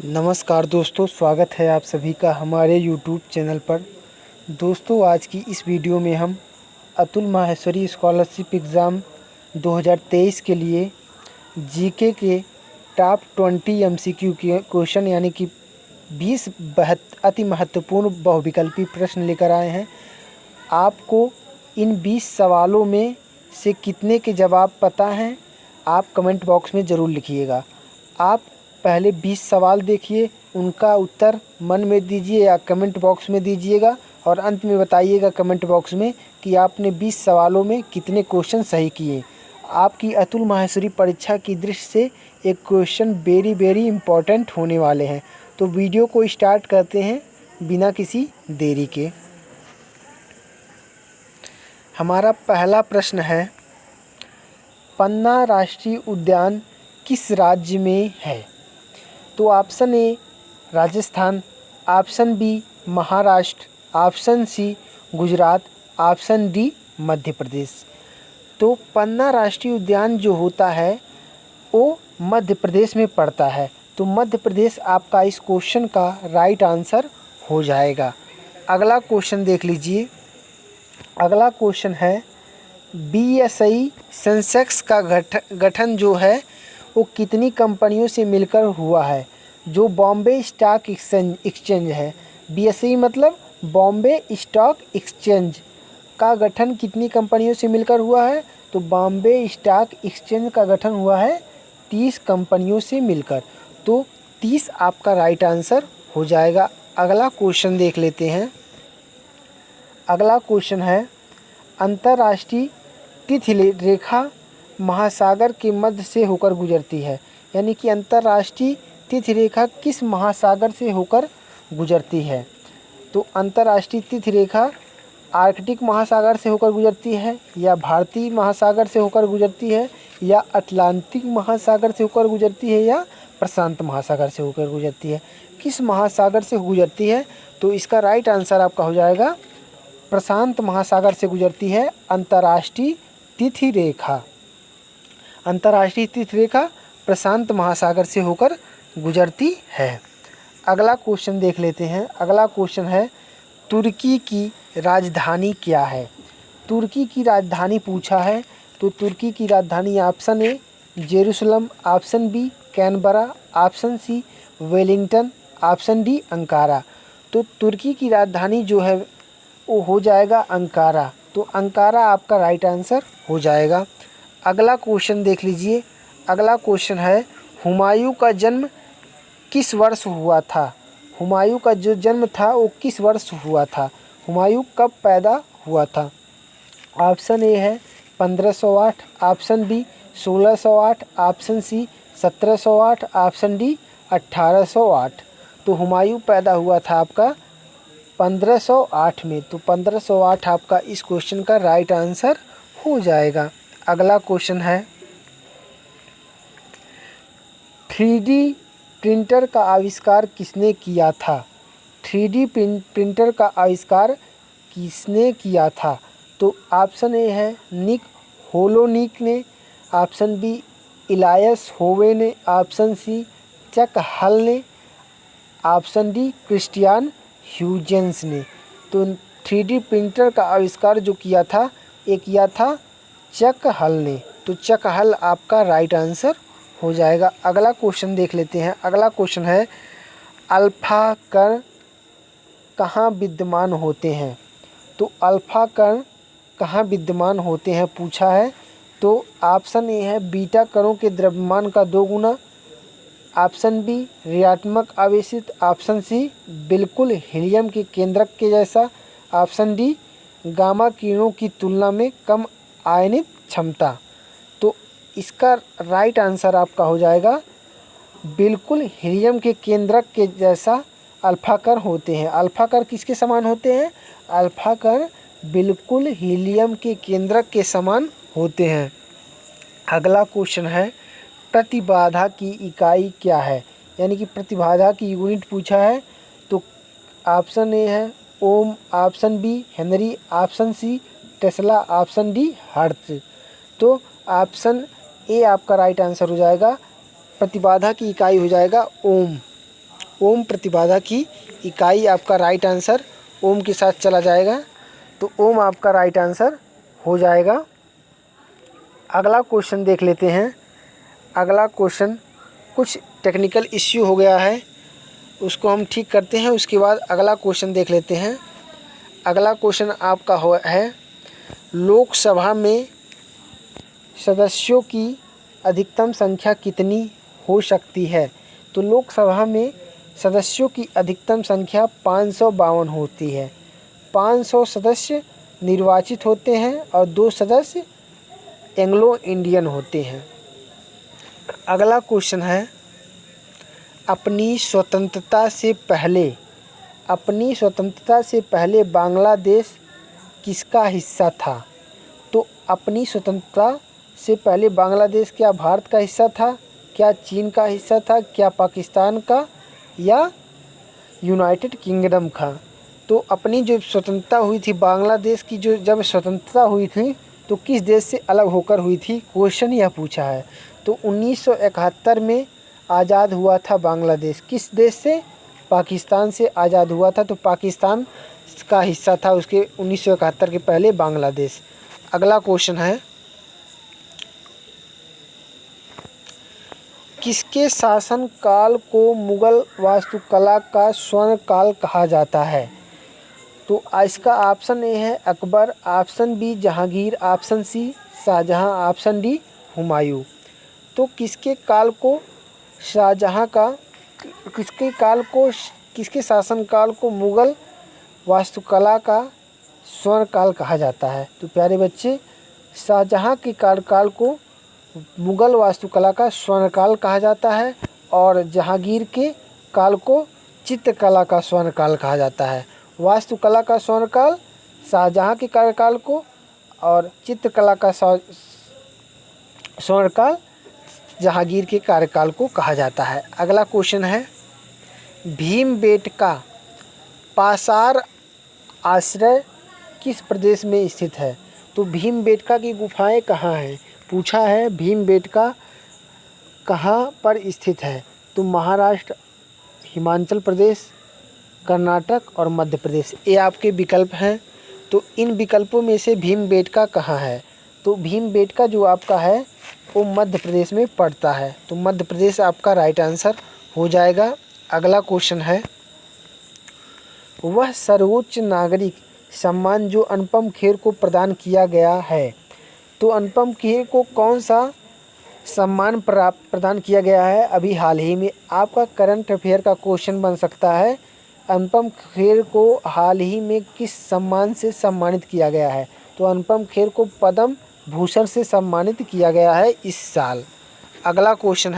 नमस्कार दोस्तों, स्वागत है आप सभी का हमारे YouTube चैनल पर। दोस्तों, आज की इस वीडियो में हम अतुल माहेश्वरी स्कॉलरशिप एग्ज़ाम 2023 के लिए जीके के टॉप 20 MCQ के क्वेश्चन यानी कि 20 अति महत्वपूर्ण बहुविकल्पी प्रश्न लेकर आए हैं। आपको इन 20 सवालों में से कितने के जवाब पता हैं, आप कमेंट बॉक्स में ज़रूर लिखिएगा। आप पहले 20 सवाल देखिए, उनका उत्तर मन में दीजिए या कमेंट बॉक्स में दीजिएगा और अंत में बताइएगा कमेंट बॉक्स में कि आपने 20 सवालों में कितने क्वेश्चन सही किए। आपकी अतुल माहेश्वरी परीक्षा की दृष्टि से एक क्वेश्चन वेरी इम्पॉर्टेंट होने वाले हैं। तो वीडियो को स्टार्ट करते हैं बिना किसी देरी के। हमारा पहला प्रश्न है, पन्ना राष्ट्रीय उद्यान किस राज्य में है? तो option A Rajasthan, option B Maharashtra, option C Gujarat, option D Madhya Pradesh. तो पन्ना राष्ट्रीय उद्यान जो होता है वो मध्य प्रदेश में पड़ता है। तो मध्य प्रदेश आपका इस क्वेश्चन का राइट आंसर हो जाएगा। अगला क्वेश्चन देख लीजिए। अगला क्वेश्चन है, BSE सेंसेक्स का गठन जो है वो कितनी कंपनियों से मिलकर हुआ है? जो बॉम्बे स्टॉक एक्सचेंज है, BSE मतलब बॉम्बे स्टॉक एक्सचेंज का गठन कितनी कंपनियों से मिलकर हुआ है? तो बॉम्बे स्टॉक एक्सचेंज का गठन हुआ है 30 कंपनियों से मिलकर। तो 30 आपका राइट आंसर हो जाएगा। अगला क्वेश्चन देख लेते हैं। अगला क्वेश्चन है, अंतर्राष्ट्रीय तिथि रेखा महासागर के मध्य से होकर गुजरती है। यानी कि अंतर्राष्ट्रीय तिथि रेखा किस महासागर से होकर गुजरती है? तो अंतर्राष्ट्रीय तिथि रेखा आर्कटिक महासागर से होकर गुजरती है, या भारतीय महासागर से होकर गुजरती है, या अटलांटिक महासागर से होकर गुजरती है, या प्रशांत महासागर से होकर गुजरती है? किस महासागर से गुजरती है? तो इसका राइट आंसर आपका हो जाएगा प्रशांत महासागर से गुजरती है अंतर्राष्ट्रीय तिथि रेखा। अंतर्राष्ट्रीय तिथि रेखा प्रशांत महासागर से होकर गुजरती है। अगला क्वेश्चन देख लेते हैं। अगला क्वेश्चन है, तुर्की की राजधानी क्या है? तुर्की की राजधानी पूछा है। तो तुर्की की राजधानी option A Jerusalem, option B Canberra, option C Wellington, option D Ankara. तो तुर्की की राजधानी जो है वो हो जाएगा अंकारा। तो अंकारा आपका राइट आंसर हो जाएगा। अगला क्वेश्चन देख लीजिए। अगला क्वेश्चन है, हुमायूं का जन्म किस वर्ष हुआ था? हुमायूं का जो जन्म था वो किस वर्ष हुआ था? हुमायूं कब पैदा हुआ था? ऑप्शन ए है 1508, option B 1608, option C 1708, option D 1808। तो हुमायूं पैदा हुआ था आपका 1508 में। तो 1508 आपका इस क्वेश्चन का राइट आंसर हो जाएगा। अगला क्वेश्चन है, 3D प्रिंटर का आविष्कार किसने किया था? 3D प्रिंटर का आविष्कार किसने किया था? तो ऑप्शन ए है निक होलोनिक ने, ऑप्शन बी इलायस होवे ने, ऑप्शन सी चक हल ने, ऑप्शन डी क्रिस्टियन ह्यूजेंस ने। तो 3D प्रिंटर का आविष्कार जो किया था ये किया था चक हल ने। तो चक हल आपका राइट आंसर हो जाएगा। अगला क्वेश्चन देख लेते हैं। अगला क्वेश्चन है, अल्फा कण कहाँ विद्यमान होते हैं? तो अल्फा कण कहाँ विद्यमान होते हैं पूछा है। तो ऑप्शन ए है बीटा कणों के द्रव्यमान का 2 गुना, ऑप्शन बी ऋणात्मक आवेशित, ऑप्शन सी बिल्कुल हीलियम के केंद्रक के जैसा, ऑप्शन डी गामा किरणों की तुलना में कम आयनित क्षमता। तो इसका राइट आंसर आपका हो जाएगा बिल्कुल हीलियम के केंद्रक के जैसा अल्फा कण होते हैं। अल्फा कण किसके समान होते हैं? अल्फा कण बिल्कुल हीलियम के केंद्रक के समान होते हैं। अगला क्वेश्चन है, प्रतिबाधा की इकाई क्या है? यानी कि प्रतिबाधा की यूनिट पूछा है। तो ऑप्शन ए है Ohm, option B Henry, option C Tesla, option D Hertz. तो ऑप्शन ए आपका राइट आंसर हो जाएगा, प्रतिबाधा की इकाई हो जाएगा ओम। ओम प्रतिबाधा की इकाई आपका राइट आंसर ओम के साथ चला जाएगा, तो ओम आपका राइट आंसर हो जाएगा। अगला क्वेश्चन देख लेते हैं। अगला क्वेश्चन कुछ टेक्निकल इश्यू हो गया है, उसको हम ठीक करते हैं, उसके बाद अगला क्वेश्चन देख लेते हैं। अगला क्वेश्चन आपका है लोकसभा में सदस्यों की अधिकतम संख्या कितनी हो सकती है? तो लोकसभा में सदस्यों की अधिकतम संख्या 552 होती है। 500 सदस्य निर्वाचित होते हैं और 2 सदस्य एंग्लो इंडियन होते हैं। अगला क्वेश्चन है अपनी स्वतंत्रता से पहले बांग्लादेश किसका हिस्सा था? तो अपनी स्वतंत्रता से पहले बांग्लादेश क्या भारत का हिस्सा था, क्या चीन का हिस्सा था, क्या पाकिस्तान का, या यूनाइटेड किंगडम का? तो अपनी जो स्वतंत्रता हुई थी बांग्लादेश की, जो जब स्वतंत्रता हुई थी तो किस देश से अलग होकर हुई थी, क्वेश्चन यह पूछा है। तो 1971 में आज़ाद हुआ था बांग्लादेश। किस देश से? पाकिस्तान से आज़ाद हुआ था, तो पाकिस्तान का हिस्सा था उसके 1971 के पहले बांग्लादेश। अगला क्वेश्चन है किसके शासनकाल को मुगल वास्तुकला का स्वर्ण काल कहा जाता है? तो इसका ऑप्शन ए है Akbar, option B Jahangir, option C Shahjahan, option D Humayun. तो किसके शासनकाल को मुगल वास्तुकला का स्वर्ण काल कहा जाता है? तो प्यारे बच्चे, शाहजहां के कार्यकाल को मुगल वास्तुकला का स्वर्ण काल कहा जाता है और जहांगीर के काल को चित्रकला का स्वर्ण काल कहा जाता है। वास्तुकला का स्वर्ण काल शाहजहां के कार्यकाल को और चित्रकला का स्वर्ण काल जहांगीर के कार्यकाल को कहा जाता है। अगला क्वेश्चन है भीमबेटका पाषाण आश्रय किस प्रदेश में स्थित है? तो भीमबेटका की गुफाएं कहाँ हैं? पूछा है भीमबेटका कहाँ पर स्थित है? तो महाराष्ट्र, हिमाचल प्रदेश, कर्नाटक और मध्य प्रदेश, ये आपके विकल्प हैं। तो इन विकल्पों में से भीमबेटका कहाँ है? तो भीमबेटका जो आपका है वो मध्य प्रदेश में पड़ता है, तो मध्य प्रदेश आपका राइट आंसर हो जाएगा। अगला क्वेश्चन है वह सर्वोच्च नागरिक सम्मान जो अनुपम खेर को प्रदान किया गया है? तो अनुपम खेर को कौन सा सम्मान प्रदान किया गया है अभी हाल ही में? आपका करंट अफेयर का क्वेश्चन बन सकता है। अनुपम खेर को हाल ही में किस सम्मान से सम्मानित किया गया है? तो अनुपम खेर को पद्म भूषण से सम्मानित किया गया है इस साल। अगला क्वेश्चन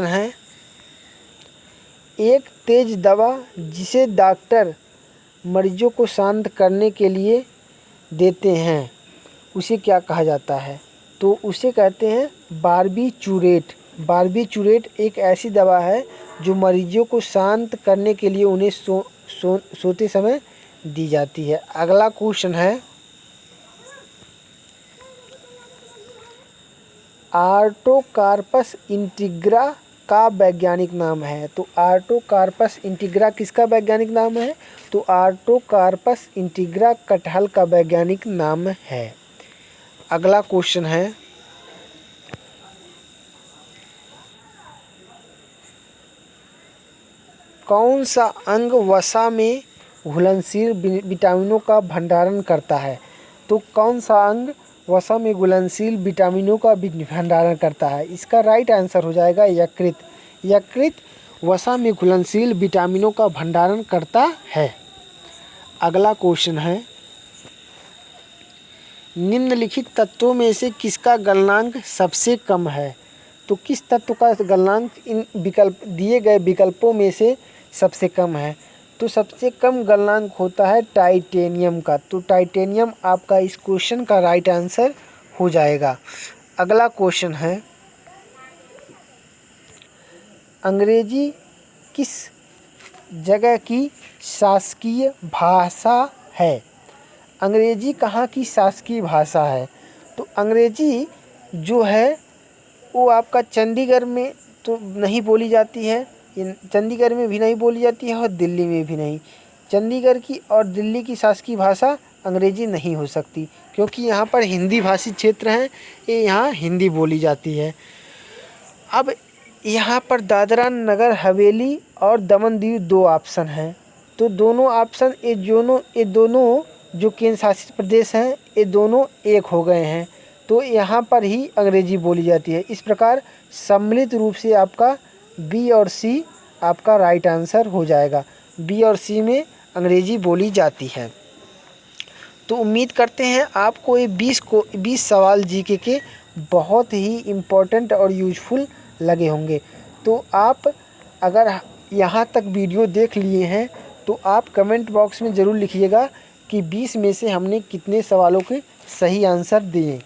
है एक तेज दवा जिसे डॉक्टर मरीजों को शांत करने के लिए देते हैं उसे क्या कहा जाता है? तो उसे कहते हैं बार्बिचूरेट। बार्बिचूरेट एक ऐसी दवा है जो मरीजों को शांत करने के लिए उन्हें सोते समय दी जाती है। अगला क्वेश्चन है आर्टोकार्पस इंटीग्रा का वैज्ञानिक नाम है? तो आर्टोकार्पस इंटीग्रा किसका वैज्ञानिक नाम है? तो आर्टोकार्पस इंटीग्रा कटहल का वैज्ञानिक नाम है। अगला क्वेश्चन है कौन सा अंग वसा में घुलनशील विटामिनों का भंडारण करता है? तो कौन सा अंग वसा में घुलनशील विटामिनों का भंडारण करता है? इसका राइट आंसर हो जाएगा यकृत। यकृत वसा में घुलनशील विटामिनों का भंडारण करता है। अगला क्वेश्चन है निम्नलिखित तत्वों में से किसका गलनांक सबसे कम है? तो किस तत्व का गलनांक इन दिए गए विकल्पों में से सबसे कम है? तो सबसे कम गलनांक होता है टाइटेनियम का। तो टाइटेनियम आपका इस क्वेश्चन का राइट आंसर हो जाएगा। अगला क्वेश्चन है अंग्रेजी किस जगह की शासकीय भाषा है? अंग्रेजी कहाँ की शासकीय भाषा है? तो अंग्रेजी जो है वो आपका चंडीगढ़ में तो नहीं बोली जाती है, चंडीगढ़ में भी नहीं बोली जाती है और दिल्ली में भी नहीं। चंडीगढ़ की और दिल्ली की शासकीय भाषा अंग्रेजी नहीं हो सकती, क्योंकि यहाँ पर हिंदी भाषी क्षेत्र हैं, ये यहाँ हिंदी बोली जाती है। अब यहाँ पर दादरा नगर हवेली और दमन दीव 2 ऑप्शन हैं। तो दोनों ऑप्शन ये दोनों जो केंद्र शासित प्रदेश हैं, ये दोनों एक हो गए हैं। तो यहाँ पर ही अंग्रेजी बोली जाती है। इस प्रकार सम्मिलित रूप से आपका बी और सी आपका राइट आंसर हो जाएगा। बी और सी में अंग्रेजी बोली जाती है। तो उम्मीद करते हैं आपको ये 20 सवाल जीके के बहुत ही इम्पोर्टेंट और यूज़फुल लगे होंगे। तो आप अगर यहाँ तक वीडियो देख लिए हैं तो आप कमेंट बॉक्स में ज़रूर लिखिएगा कि 20 में से हमने कितने सवालों के सही आंसर दिए।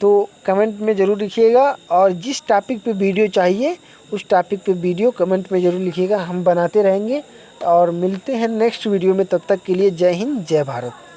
तो कमेंट में ज़रूर लिखिएगा, और जिस टॉपिक पे वीडियो चाहिए उस टॉपिक पे वीडियो कमेंट में ज़रूर लिखिएगा, हम बनाते रहेंगे। और मिलते हैं नेक्स्ट वीडियो में, तब तक के लिए जय हिंद जय भारत।